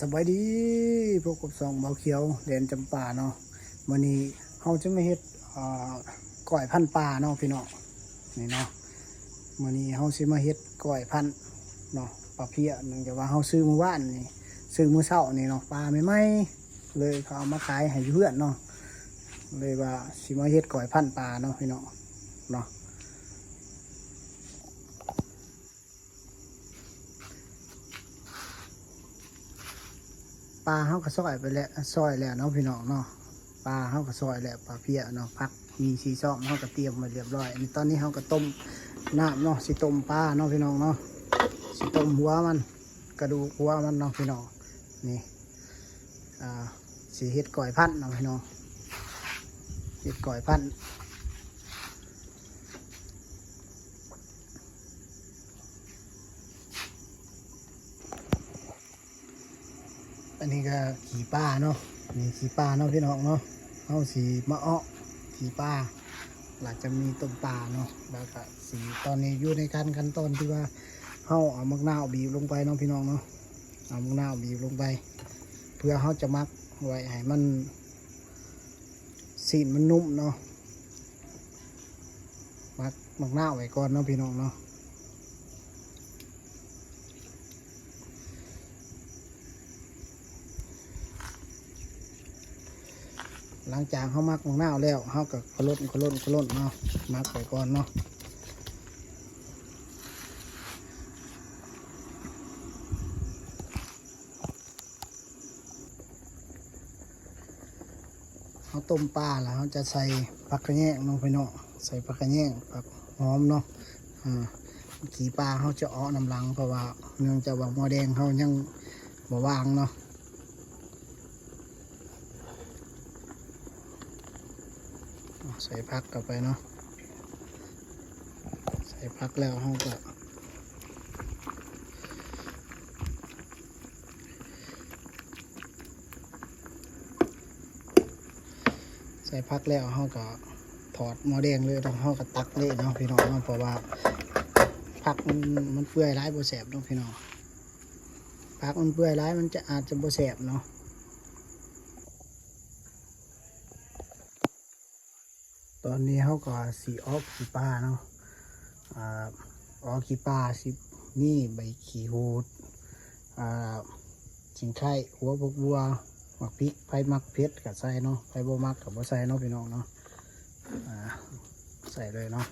สบายดีพวกกับสองเบาเขียวแดนจำปาเนาะวันนี้เขาจะไม่เฮ็ดก้อยพันปลาเนาะพี่น้องนี่เนาะวันนี้เขาสิมาเฮ็ดก้อยพันเนาะปลาเพี้ยเนื่องจากว่าเขาซื้อเมื่อวานนี่ซื้อเมื่อเช้านี่เนาะปลาไม่ไหมเลยเขาเอามาขายให้เพื่อนเนาะเลยว่าสิมาเฮ็ดก้อยพันปลาเนาะพี่น้องเนาะปลาเขาก็ซอยไปแล้วซอยแล้วเนาะพี่น้องเนาะปลาเขาก็ซอยแล้วปลาเพี้ยเนาะพักมีสีซ้อมเขาก็เตรียมมาเรียบร้อยอันนี้ตอนนี้เขาก็ต้มน้ำเนาะสิต้มปลาเนาะพี่น้องเนาะสิต้มหัวมันกระดูกหัวมันเนาะพี่น้องนี่สีเห็ดก่อยพันเนาะพี่น้องเห็ดก่อยพันอันนี้ก็ขี่ปลาเนาะนี่ขี่ปลาเนาะพี่น้องเนาะเอาสีมะอ้อขี่ปลาหลังจะมีต้มปลาเนาะแล้วก็สีตอนนี้อยู่ในขั้นตอนที่ว่าเขาเอามะนาวบีบลงไปเนาะพี่น้องเนาะเอามะนาวบีบลงไปเพื่อเขาจะมักไว้ให้มันสีมันนุ่มเนาะมักมะนาวไว้ก่อนเนาะพี่น้องเนาะหลังจากเขามักมะนาวแล้วเขาก็ขลุ่นเนาะมักไว้ก่อนเนาะเขาต้มปลาแล้วเขาจะใส่ผักกระแยงลงไปเนาะใส่ผักกระแยงผักหอมเนาะขี่ปลาเขาจะอ้อน้ำหลังเพราะว่าเนื่องจากว่าหม้อแดงเขายังบ่วางเนาะใส่ผักเข้าไปเนาะใส่ผักแล้วเขาก็ใส่ผักแล้วเขาก็ถอดหม้อแดงเลยต้องเขาก็ตักเลยเนาะพี่น้องเนาะเพราะว่าผักมันเปื่อยร้ายบ่แสบเนาะพี่น้องผักมันเปื่อยร้ายมันจะอาจจะบ่แสบเนาะตอนนี้เขาก็สีออกขี้ปลาเนาะออกขี้ปลาสินี่ใบขี้หูดสิงไข่หัวบกบัวหมักพริกไผ่มักเพชรกับใส่เนาะไผ่บ่มักกับบ่ใส่เนาะพี่น้องเนาะใส่เลยเนาะ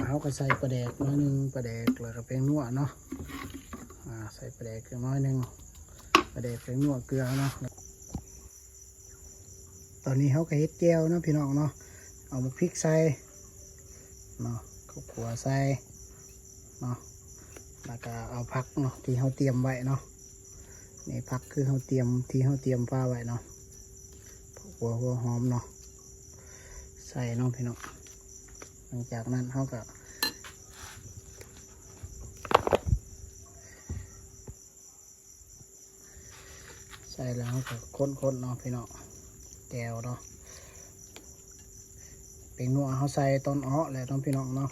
เขาก็ใส่ปลาแดกน้อยหนึ่งปลาแดกแล้วก็แป้งนัวเนาะใส่ปลาแดกน้อยหนึ่งปลาแดกแป้งนัวเกลือเนาะตอนนี้เขาก็เฮ็ดแก้วเนาะพี่น้องเนาะเอาพริกใส่เนาะข้าวขัวใส่เนาะแล้วก็เอาผักเนาะที่เขาเตรียมไว้เนาะนี่ผักคือเขาเตรียมที่เขาเตรียมปลาไว้เนาะหัวหอมเนาะใส่เนาะพี่น้องหลังจากนั้นเขาก็ใส่แล้วก็ค้นเนาะพี่น้องแก้วเนาะเป็นนัวเขาใส่ตอนอ้อแหละน้องพี่น้องเนาะ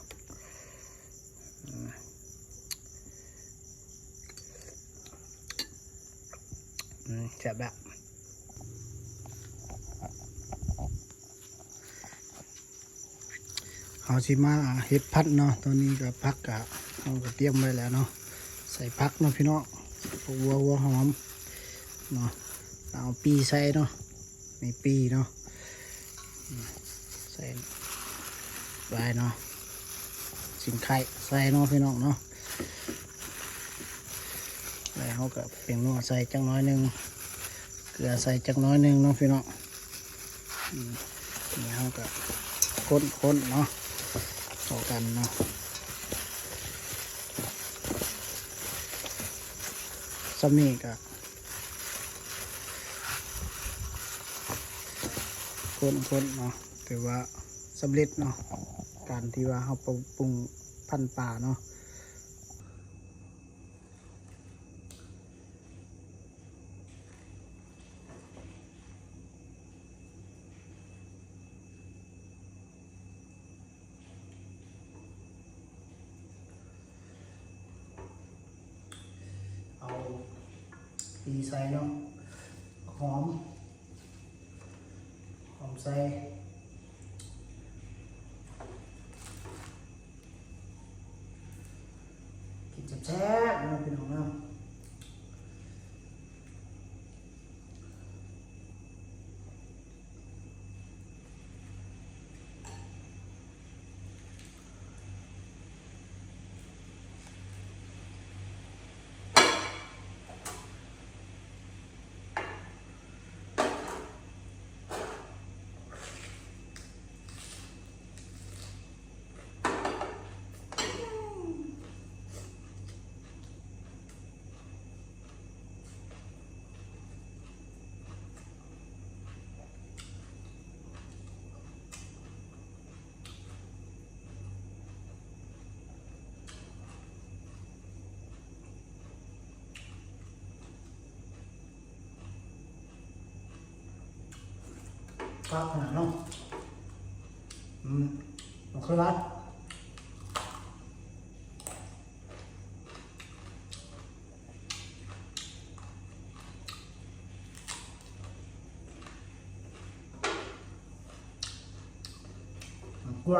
แซ่บแบบเขาสิมาเห็ดพัดเนาะตอนนี้ก็พักกะเขาก็เตรียมไว้แล้วเนาะใส่พักเนาะพี่น้องวัวหอมเนาะเอาปีใส่เนาะมีปีเนาะใส่ไว้เนาะสิงไข่ใส่เนาะพี่น้องเนาะแล้วเขาก็เป็นนัวใส่จังน้อยหนึ่งเกลือใส่จังน้อยหนึ่งเนาะพี่น้องนี่เขาก็ค้นเนาะต่อกันเนาะสมีก็ค้นเนาะถือว่าสำเร็จเนาะการที่ว่าเขาปรุงพันปลาเนาะ ตีใส่เนาะหอมใส่กินแซ่บๆนะพี่น้องเนาะครับขนาดเนาะโอเคครับกลัว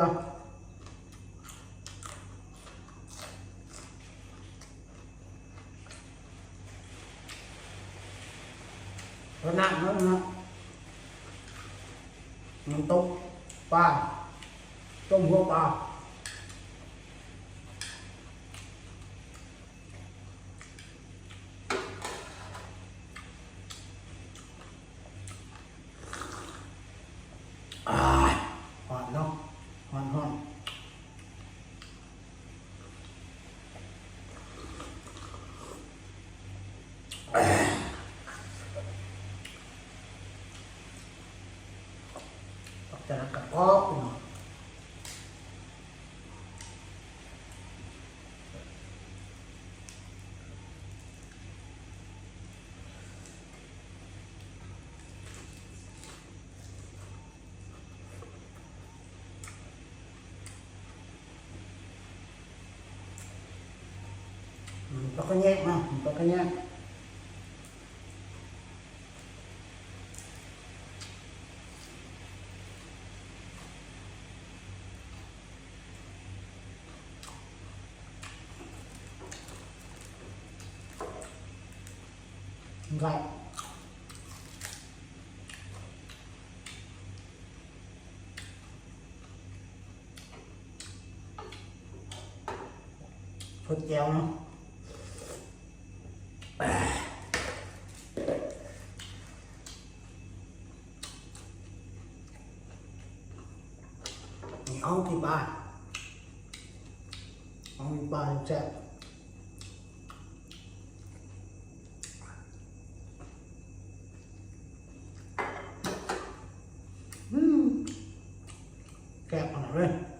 ระนาดเนาะน้ำตกปลาต้มหัวปลาหอนเนาะหอนจะนักกับพ่อปากกระแยกเนาะปากกระแยกไรพดแก้วเนาะเอาที่บ้านเอาที่บ้านแซ่บแซ่บขนาดเลย